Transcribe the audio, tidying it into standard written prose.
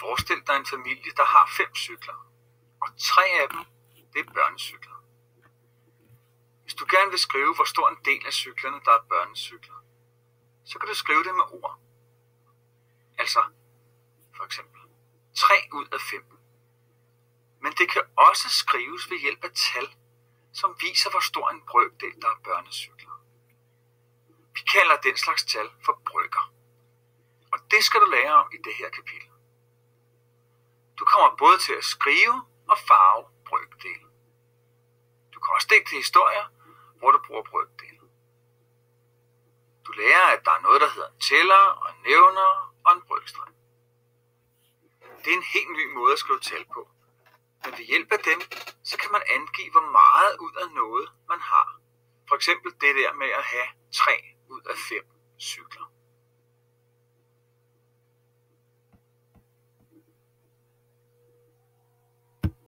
Forestil dig en familie, der har 5 cykler, og 3 af dem, det er børnecykler. Hvis du gerne vil skrive, hvor stor en del af cyklerne, der er børnecykler, så kan du skrive det med ord. Altså, for eksempel, 3 ud af 5. Men det kan også skrives ved hjælp af tal, som viser, hvor stor en brøkdel, der er børnecykler. Vi kalder den slags tal for brøker. Og det skal du lære om i det her kapitel. Du kommer både til at skrive og farve brøkdele. Du kan også digte historier, hvor du bruger brøkdele. Du lærer, at der er noget, der hedder en tæller og en nævner og en brøkstreg. Det er en helt ny måde at skrive tal på. Men ved hjælp af dem, så kan man angive, hvor meget ud af noget man har. For eksempel det der med at have 3 ud af 5 cykler.